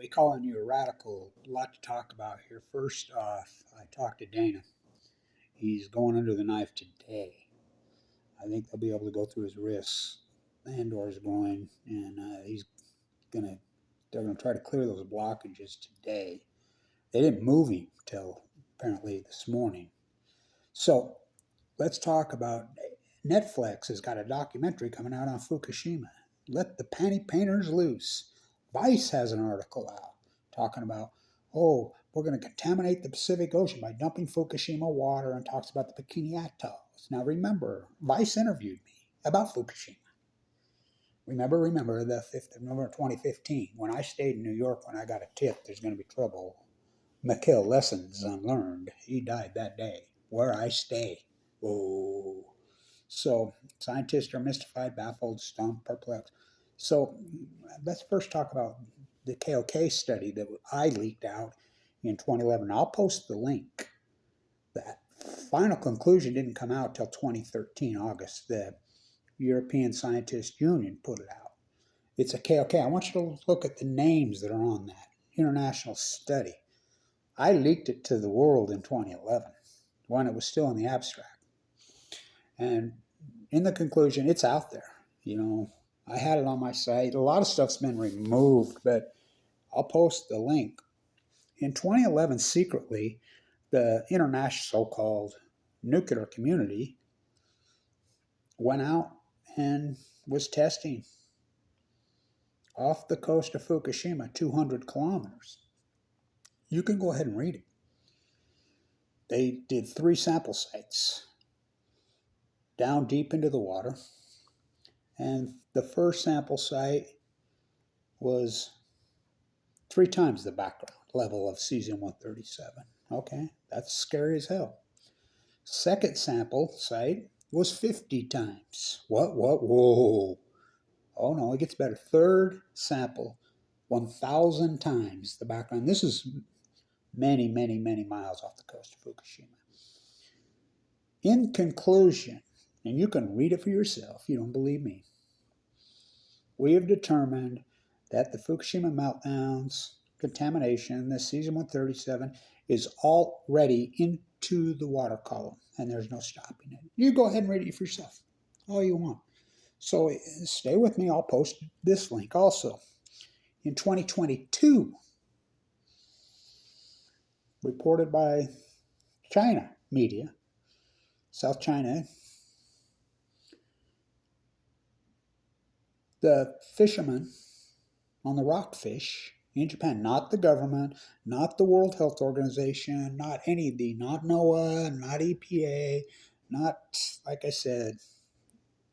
calling you a radical. A lot to talk about here. First off, I talked to Dana. He's going under the knife today. I think they'll be able to go through his wrists. Andor's going, and they're gonna try to clear those blockages today. They didn't move him till apparently this morning. So let's talk about Netflix has got a documentary coming out on Fukushima. Let the panty painters loose. Vice has an article out talking about, oh, we're going to contaminate the Pacific Ocean by dumping Fukushima water, and talks about the Bikini Atolls. Now remember, Vice interviewed me about Fukushima. Remember the 5th of November 2015, when I stayed in New York, when I got a tip there's going to be trouble. McKill, lessons unlearned. He died that day, where I stay. Oh. So scientists are mystified, baffled, stumped, perplexed. So let's first talk about the KOK study that I leaked out in 2011. I'll post the link. That final conclusion didn't come out till 2013, August. The European Scientist Union put it out. It's a KOK. I want you to look at the names that are on that international study. I leaked it to the world in 2011 when it was still in the abstract. And in the conclusion, it's out there. I had it on my site. A lot of stuff's been removed, but I'll post the link. In 2011, secretly, the international so-called nuclear community went out and was testing off the coast of Fukushima, 200 kilometers. You can go ahead and read it. They did 3 sample sites down deep into the water. And the first sample site was 3 times the background level of cesium-137. Okay, that's scary as hell. Second sample site was 50 times. Whoa. Oh no, it gets better. Third sample, 1,000 times the background. This is many, many, many miles off the coast of Fukushima. In conclusion, and you can read it for yourself, you don't believe me, we have determined that the Fukushima meltdowns, contamination, the cesium-137 is already into the water column, and there's no stopping it. You go ahead and read it for yourself, all you want. So stay with me, I'll post this link also. In 2022, reported by China media, South China, the fishermen on the rockfish in Japan, not the government, not the World Health Organization, not NOAA, not EPA, not, like I said,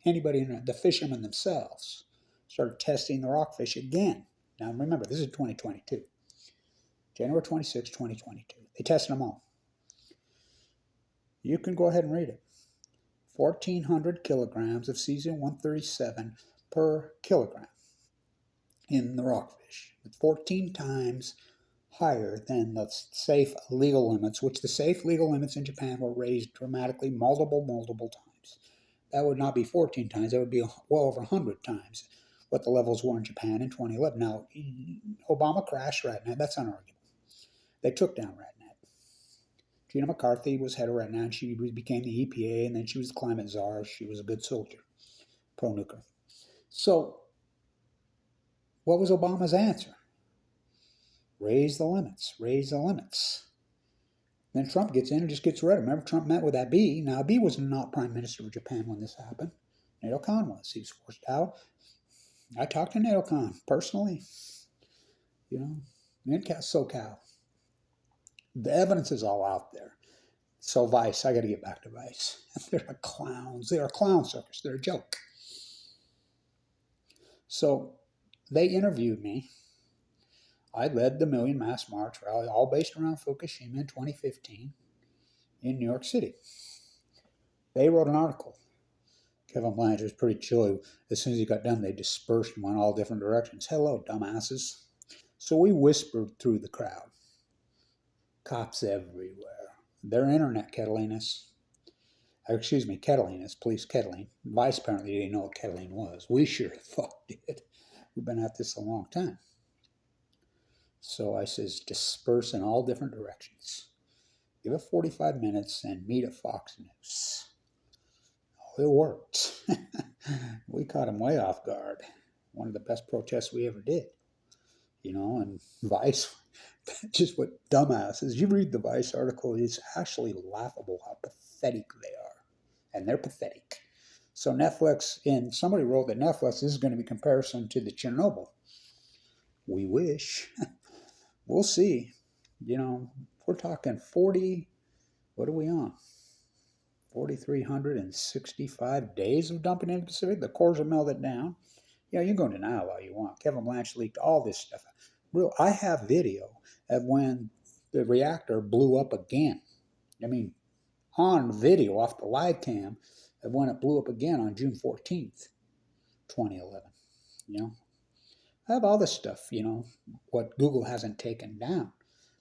anybody, the fishermen themselves started testing the rockfish again. Now remember, this is 2022. January 26, 2022. They tested them all. You can go ahead and read it. 1,400 kilograms of cesium-137 per kilogram in the rockfish. It's 14 times higher than the safe legal limits, which the safe legal limits in Japan were raised dramatically multiple times. That would not be 14 times, that would be well over 100 times what the levels were in Japan in 2011. Now, Obama crashed RadNet, that's unarguable. They took down RadNet. Gina McCarthy was head of RadNet, and she became the EPA, and then she was the climate czar. She was a good soldier, pro-nuclear. So, what was Obama's answer? Raise the limits, raise the limits. Then Trump gets in and just gets rid of him. Remember, Trump met with Abe. Now, Abe was not prime minister of Japan when this happened. Nato Khan was. He was forced out. I talked to Nato Khan personally. In SoCal. The evidence is all out there. So Vice, I got to get back to Vice. They're clowns. They are a clown circus. They're a joke. So they interviewed me. I led the Million Mass March rally, all based around Fukushima in 2015 in New York City. They wrote an article. Kevin Blanch was pretty chilly. As soon as he got done, they dispersed and went all different directions. Hello, dumbasses. So we whispered through the crowd. Cops everywhere. They're internet kettliness. Kettliness, police kettling. Vice apparently didn't know what kettling was. We sure thought did. We've been at this a long time. So I says, disperse in all different directions. Give it 45 minutes and meet at Fox News. Oh, it worked. We caught him way off guard. One of the best protests we ever did. And Vice, just what dumbasses. You read the Vice article, it's actually laughable how pathetic they are. And they're pathetic. So Netflix, and somebody wrote that Netflix is going to be comparison to the Chernobyl. We wish. We'll see. We're talking 40, what are we on? 4,365 days of dumping in the Pacific. The cores are melted down. You can go in denial all you want. Kevin Blanch leaked all this stuff. I have video of when the reactor blew up again. On video off the live cam of when it blew up again on June 14th, 2011. I have all this stuff, what Google hasn't taken down.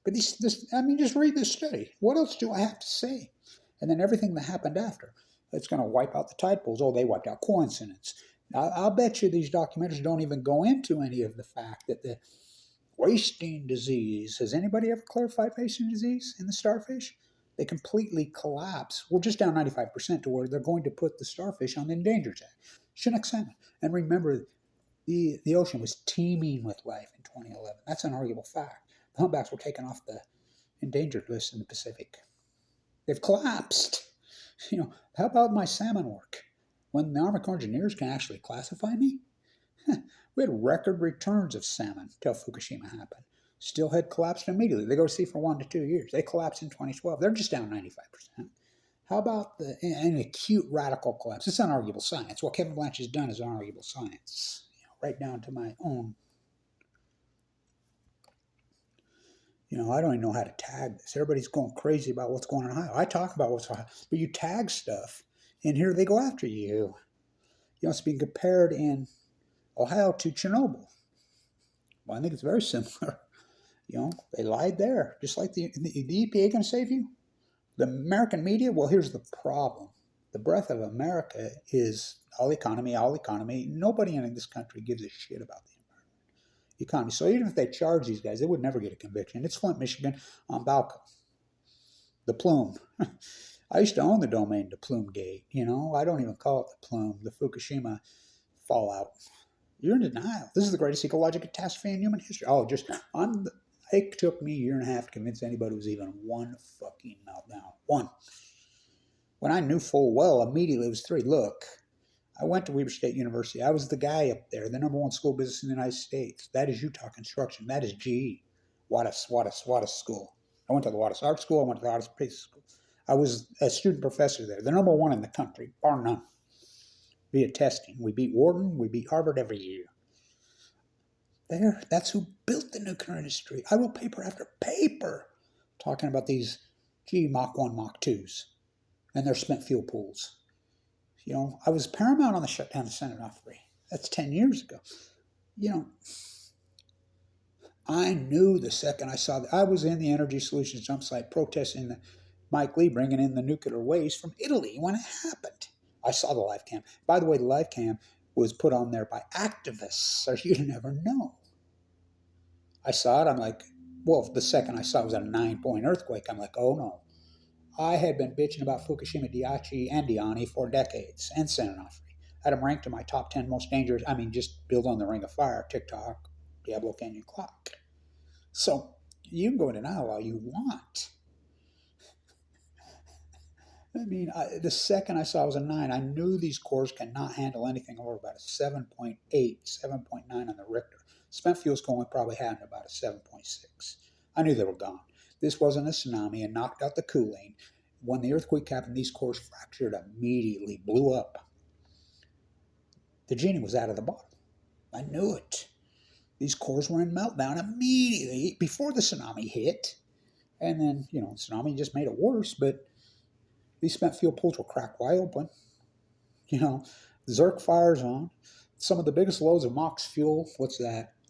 But just read this study. What else do I have to say? And then everything that happened after. It's going to wipe out the tide pools. Oh, they wiped out coincidence. I'll bet you these documentaries don't even go into any of the fact that the wasting disease, has anybody ever clarified wasting disease in the starfish? They completely collapse. We're just down 95% to where they're going to put the starfish on the endangered list. Chinook salmon. And remember, the ocean was teeming with life in 2011. That's an arguable fact. The humpbacks were taken off the endangered list in the Pacific. They've collapsed. How about my salmon work? When the Army Corps of Engineers can actually classify me? We had record returns of salmon till Fukushima happened. Steelhead collapsed immediately. They go to sea for 1 to 2 years. They collapsed in 2012. They're just down 95%. How about an acute radical collapse? It's unarguable science. What Kevin Blanch has done is unarguable science. Right down to my own. I don't even know how to tag this. Everybody's going crazy about what's going on in Ohio. I talk about what's Ohio, but you tag stuff, and here they go after you. It's being compared in Ohio to Chernobyl. Well, I think it's very similar. They lied there. Just like the EPA going to save you? The American media? Well, here's the problem. The breath of America is all economy. Nobody in this country gives a shit about the economy. So even if they charge these guys, they would never get a conviction. It's Flint, Michigan on Balco. The Plume. I used to own the domain, the Plumegate. I don't even call it the Plume, the Fukushima fallout. You're in denial. This is the greatest ecological catastrophe in human history. It took me a year and a half to convince anybody it was even one fucking meltdown. One. When I knew full well, immediately it was 3. Look, I went to Weber State University. I was the guy up there, the #1 school business in the United States. That is Utah Construction. That is GE. Wattis School. I went to the Wattis Art School. I went to the Wattis Business School. I was a student professor there, the #1 in the country, bar none. Via testing. We beat Wharton. We beat Harvard every year. That's who built the nuclear industry. I wrote paper after paper talking about these Mach 1, Mach 2s and their spent fuel pools. I was paramount on the shutdown of Senate Offery. That's 10 years ago. I knew the second I saw that. I was in the Energy Solutions dump site protesting Mike Lee bringing in the nuclear waste from Italy when it happened. I saw the live cam. By the way, the live cam was put on there by activists, so you'd never know. I saw it. I'm like, the second I saw it was a 9-point earthquake. I'm like, oh no. I had been bitching about Fukushima, Daiichi, and Diani for decades, and Senate Offery. I had them ranked in my top 10 most dangerous. Just build on the Ring of Fire, TikTok, Diablo Canyon Clock. So you can go in denial all you want. The second I saw it was a 9, I knew these cores cannot handle anything over about a 7.8, 7.9 on the Richter. Spent fuels can only probably handle about a 7.6. I knew they were gone. This wasn't a tsunami and knocked out the cooling. When the earthquake happened, these cores fractured immediately, blew up. The genie was out of the bottle. I knew it. These cores were in meltdown immediately before the tsunami hit. And then, the tsunami just made it worse, but these spent fuel pools were cracked wide open. Zerk fires on. Some of the biggest loads of MOX fuel,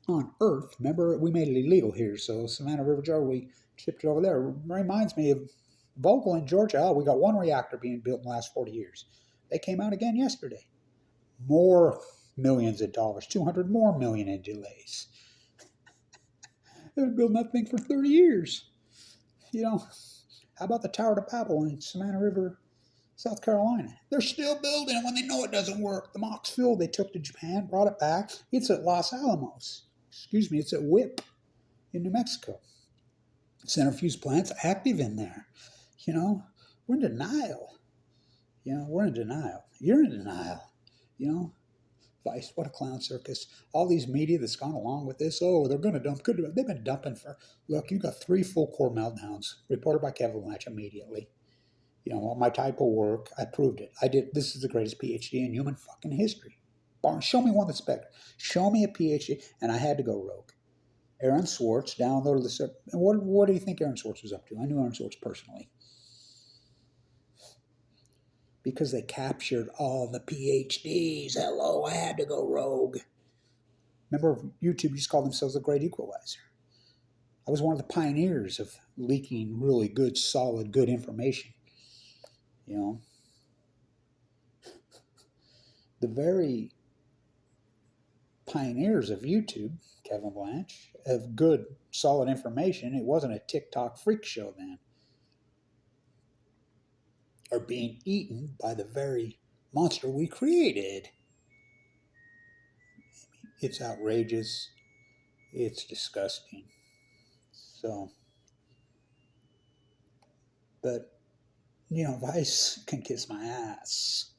on Earth. Remember, we made it illegal here, so Savannah River Jar, we shipped it over there. It reminds me of Vogtle in Georgia. We got 1 reactor being built in the last 40 years. They came out again yesterday. More millions of dollars, 200 more million in delays. They've been building that thing for 30 years. You know, how about the Tower of Babel in Savannah River, South Carolina? They're still building it when they know it doesn't work. The Mox Field they took to Japan, brought it back. It's at Los Alamos. Excuse me, it's at WIP in New Mexico. Centrifuge plants active in there. You know, we're in denial. You know, we're in denial. You're in denial. You know, Vice, what a clown circus. All these media that's gone along with this, oh, they're going to dump. They've been dumping for, look, you got 3 full core meltdowns reported by Kevin Blanch immediately. You know, my type of work, I proved it. I did, this is the greatest PhD in human fucking history. Show me one that's better. Show me a PhD, and I had to go rogue. Aaron Swartz downloaded the, and what do you think Aaron Swartz was up to? I knew Aaron Swartz personally. Because they captured all the PhDs. Hello, I had to go rogue. Remember, YouTube used to call themselves the Great Equalizer. I was one of the pioneers of leaking really good, solid, good information. You know, the very pioneers of YouTube, Kevin Blanch, of good, solid information. It wasn't a TikTok freak show then. Are being eaten by the very monster we created. It's outrageous. It's disgusting. So, but, you know, Vice can kiss my ass.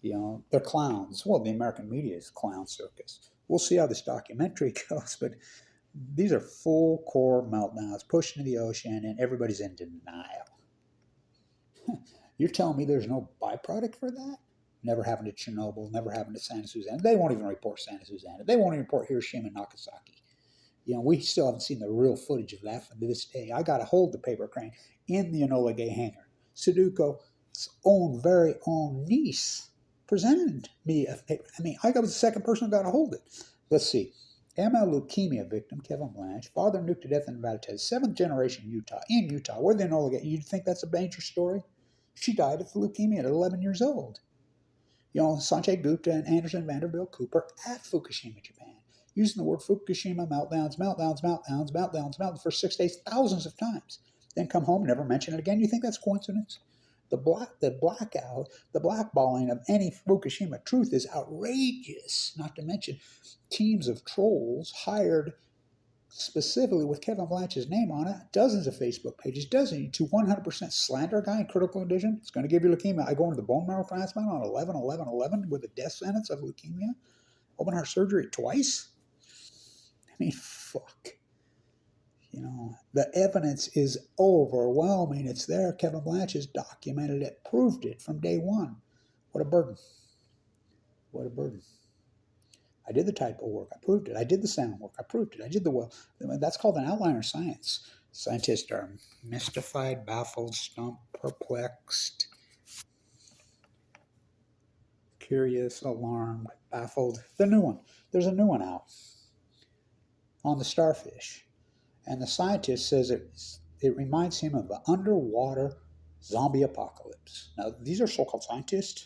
You know, they're clowns. Well, the American media is a clown circus. We'll see how this documentary goes, but these are full core meltdowns pushed into the ocean, and everybody's in denial. You're telling me there's no byproduct for that? Never happened to Chernobyl, never happened to Santa Susana. They won't even report Santa Susana. They won't even report Hiroshima and Nagasaki. You know, we still haven't seen the real footage of that from this day. I got to hold the paper crane in the Enola Gay hangar. Sudoku's own very own niece presented me a paper. I mean, I was the second person who got to hold it. Let's see. ML leukemia victim, Kevin Blanch, father nuked to death in Nevada, 7th generation in Utah. Where the Enola Gay? You'd think that's a major story? She died of leukemia at 11 years old. You know, Sanjay Gupta and Anderson Vanderbilt Cooper at Fukushima, Japan, using the word Fukushima meltdowns for 6 days, thousands of times. Then come home, never mention it again. You think that's coincidence? The blackballing of any Fukushima truth is outrageous. Not to mention teams of trolls hired specifically with Kevin Blanch's name on it, dozens of Facebook pages, dozens to 100% slander a guy in critical condition. It's going to give you leukemia. I go into the bone marrow transplant on 11/11/11 with a death sentence of leukemia. Open heart surgery twice. I mean, fuck. You know, the evidence is overwhelming. It's there. Kevin Blanch has documented it, proved it from day one. What a burden. What a burden. I did the typo work. I proved it. I did the sound work. I proved it. I did the well. That's called an outlier science. Scientists are mystified, baffled, stumped, perplexed, curious, alarmed, baffled. The new one. There's a new one out on the starfish. And the scientist says it reminds him of an underwater zombie apocalypse. Now, these are so-called scientists.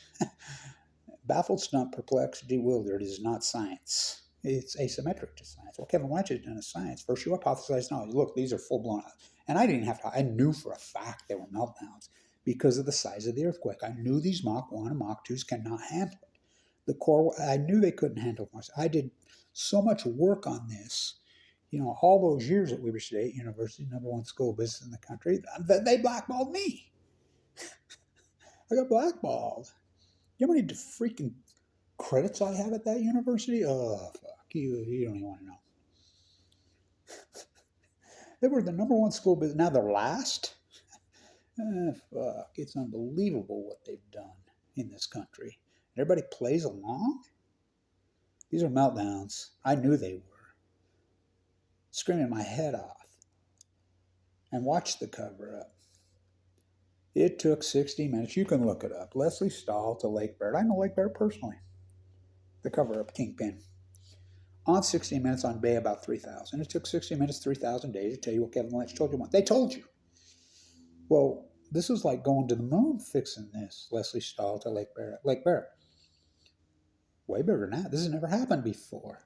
Baffled, stumped, perplexed, bewildered is not science. It's asymmetric to science. Well, Kevin Blanch has done a science. First, you hypothesize knowledge. Look, these are full-blown. And I didn't have to. I knew for a fact they were meltdowns because of the size of the earthquake. I knew these Mach 1 and Mach 2s cannot handle it. The core, I knew they couldn't handle it. I did so much work on this. You know, all those years at Weber State University, #1 school of business in the country, they blackballed me. I got blackballed. You know how many freaking credits I have at that university? Oh, fuck. You don't even want to know. They were the #1 school business. Now they're last. Fuck. It's unbelievable what they've done in this country. Everybody plays along. These are meltdowns. I knew they were. Screaming my head off. And watch the cover-up. It took 60 minutes. You can look it up. Leslie Stahl to Lake Barrett. I know Lake Barrett personally. The cover-up kingpin. On 60 Minutes on Bay about 3,000. It took 60 minutes, 3,000 days to tell you what Kevin Blanch told you once. They told you. Well, this is like going to the moon fixing this. Leslie Stahl to Lake Barrett. Lake Barrett. Way bigger than that. This has never happened before.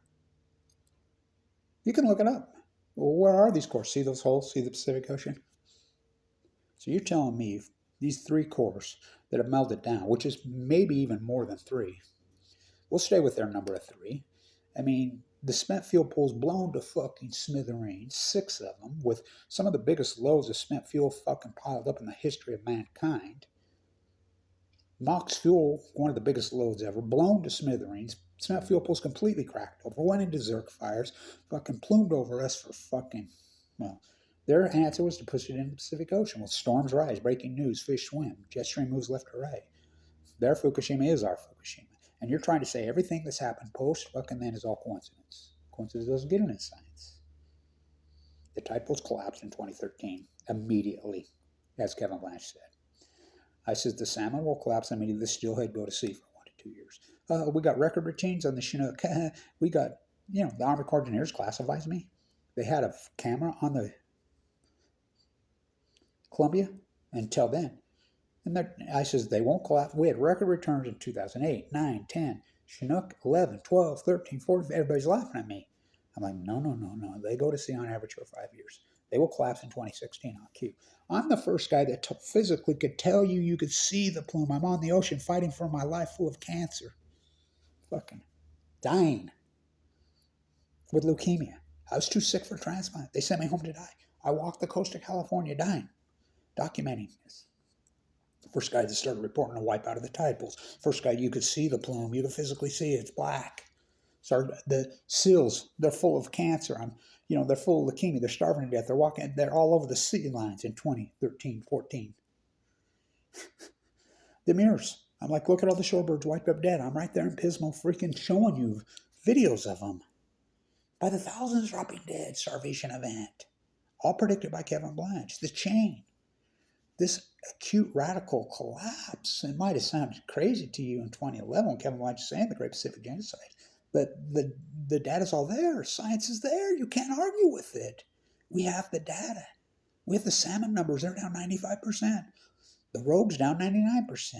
You can look it up. Well, where are these cores? See those holes? See the Pacific Ocean? So you're telling me these three cores that have melted down, which is maybe even more than three, we'll stay with their number of three. I mean, the spent fuel pool's blown to fucking smithereens, 6 of them, with some of the biggest loads of spent fuel fucking piled up in the history of mankind. NOx fuel, one of the biggest loads ever, blown to smithereens. Spent fuel pool's completely cracked over, went into Zerk fires, fucking plumed over us for fucking, well, their answer was to push it into the Pacific Ocean. Well, storms rise, breaking news, fish swim, jet stream moves left or right. Their Fukushima is our Fukushima. And you're trying to say everything that's happened post fucking then is all coincidence. Coincidence doesn't get in science. The tide pools collapsed in 2013 immediately, as Kevin Blanch said. I said the salmon will collapse immediately. The steelhead go to sea for 1 to 2 years. We got record routines on the Chinook. We got, the Army Corps of Engineers classifies me. They had a camera on the Columbia until then. And I says they won't collapse. We had record returns in 2008, 9, 10, Chinook 11, 12, 13, 14. Everybody's laughing at me. I'm like, no. They go to sea on average for 5 years. They will collapse in 2016 on cue. I'm the first guy that physically could tell you could see the plume. I'm on the ocean fighting for my life full of cancer. Fucking dying with leukemia. I was too sick for transplant. They sent me home to die. I walked the coast of California dying, documenting this. First guy that started reporting a wipeout of the tide pools. First guy you could see the plume. You could physically see it. It's black. The seals, they're full of cancer. They're full of leukemia. They're starving to death. They're all over the sea lines in 2013, 14. The mirrors. I'm like, look at all the shorebirds wiped up dead. I'm right there in Pismo freaking showing you videos of them. By the thousands dropping dead, starvation event. All predicted by Kevin Blanch. The chain. This acute radical collapse. It might have sounded crazy to you in 2011 when Kevin Blanch was saying the Great Pacific Genocide. But the data's all there. Science is there. You can't argue with it. We have the data. We have the salmon numbers. They're down 95%. The Rogue's down 99%.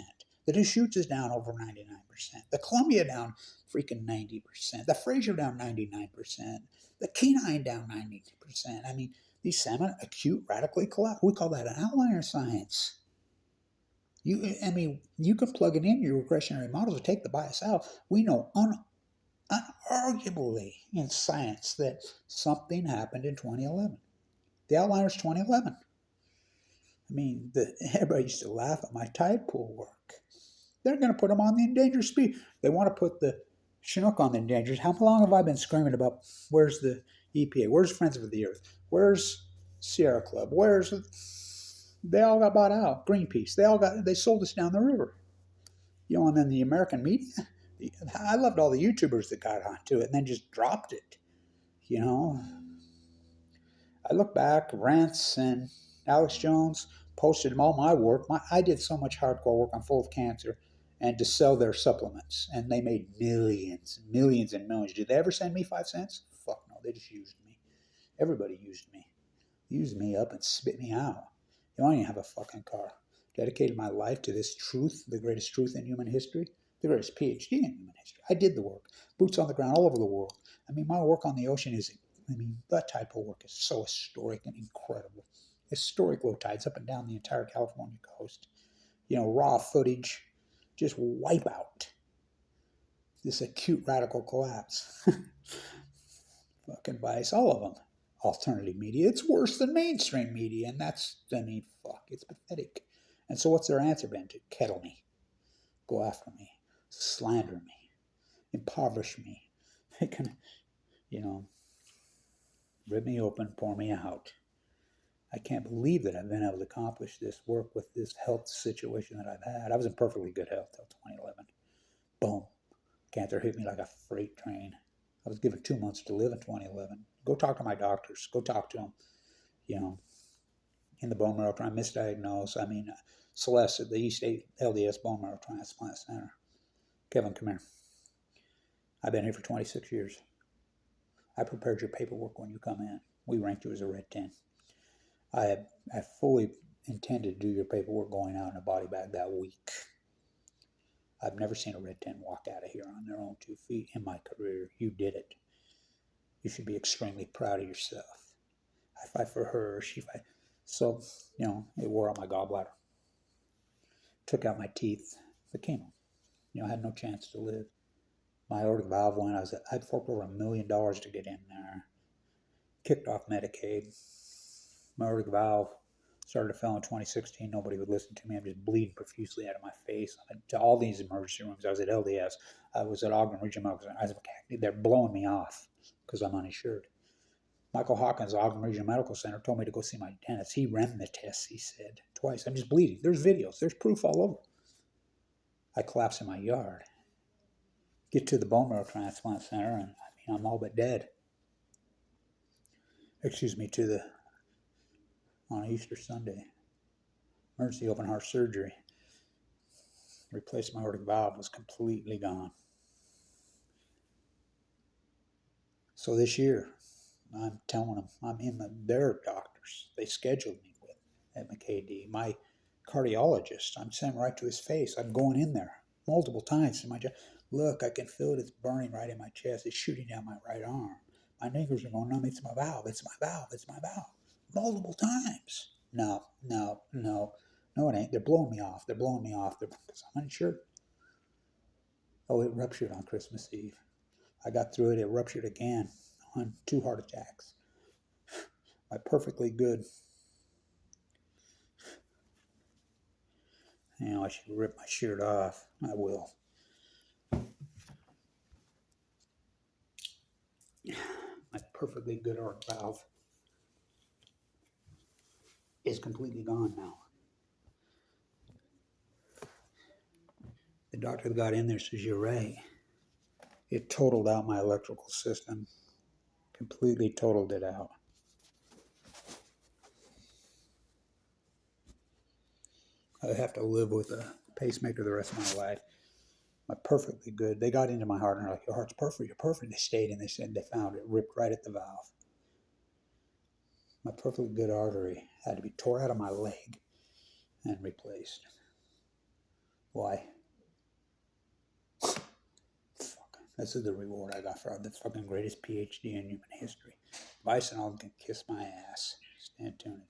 The Deschutes is down over 99%. The Columbia down freaking 90%. The Fraser down 99%. The Kenai down 90%. I mean, these salmon acute radically collapse. We call that an outlier science. You can plug it in your regressionary models to take the bias out. We know unarguably in science that something happened in 2011. The outlier is 2011. Everybody used to laugh at my tide pool work. They're going to put them on the endangered species. They want to put the Chinook on the endangered. How long have I been screaming about where's the EPA? Where's Friends of the Earth? Where's Sierra Club? They all got bought out. Greenpeace. They sold us down the river. And then the American media. I loved all the YouTubers that got onto it and then just dropped it. I look back, Rance and Alex Jones posted all my work. I did so much hardcore work on Full of Cancer and to sell their supplements. And they made millions and millions. Did they ever send me 5 cents? Fuck no, they just used me. Everybody used me. Used me up and spit me out. I don't even have a fucking car. Dedicated my life to this truth, the greatest truth in human history, the greatest PhD in human history. I did the work. Boots on the ground all over the world. My work on the ocean that type of work is so historic and incredible. Historic low tides up and down the entire California coast. Raw footage, just wipe out this acute radical collapse. Fucking bias, all of them. Alternative media, it's worse than mainstream media, and it's pathetic. And so what's their answer been? To kettle me, go after me, slander me, impoverish me. They can, rip me open, pour me out. I can't believe that I've been able to accomplish this work with this health situation that I've had. I was in perfectly good health till 2011. Boom. Cancer hit me like a freight train. I was given 2 months to live in 2011. Go talk to my doctors. Go talk to them. In the bone marrow transplant, misdiagnosed. Celeste at the East LDS Bone Marrow Transplant Center. Kevin, come here. I've been here for 26 years. I prepared your paperwork when you come in. We ranked you as a red 10. I fully intended to do your paperwork going out in a body bag that week. I've never seen a red 10 walk out of here on their own 2 feet in my career. You did it. You should be extremely proud of yourself. I fight for her, she fight. So, it wore out my gallbladder. Took out my teeth, the chemo. I had no chance to live. My aortic valve went. I'd forked over $1 million to get in there. Kicked off Medicaid. My aortic valve started to fail in 2016. Nobody would listen to me. I'm just bleeding profusely out of my face. I'm to all these emergency rooms. I was at LDS. I was at Ogden Regional Medical Center. They're blowing me off because I'm uninsured. Michael Hawkins, Ogden Regional Medical Center, told me to go see my dentist. He ran the tests, he said, twice. I'm just bleeding. There's videos. There's proof all over. I collapse in my yard. Get to the bone marrow transplant center, and I'm all but dead. On Easter Sunday, emergency open heart surgery. Replaced my aortic valve, was completely gone. So this year, I'm telling them, I'm in their doctors. They scheduled me with at McKay-D. My cardiologist, I'm saying right to his face. I'm going in there multiple times in my chest. Look, I can feel it. It's burning right in my chest. It's shooting down my right arm. My fingers are going numb. It's my valve. It's my valve. It's my valve. Multiple times. No, it ain't. They're blowing me off. Because I'm uninsured. Oh, it ruptured on Christmas Eve. I got through it. It ruptured again on 2 heart attacks. My perfectly good. I should rip my shirt off. I will. My perfectly good aortic valve is completely gone now. The doctor that got in there says, you're right. It totaled out my electrical system. Completely totaled it out. I have to live with a pacemaker the rest of my life. My perfectly good. They got into my heart and they're like, your heart's perfect, you're perfect. They stayed and they said they found it ripped right at the valve. My perfectly good artery had to be tore out of my leg and replaced. Why? Fuck. This is the reward I got for the fucking greatest PhD in human history. Bison can kiss my ass. Stand tuned.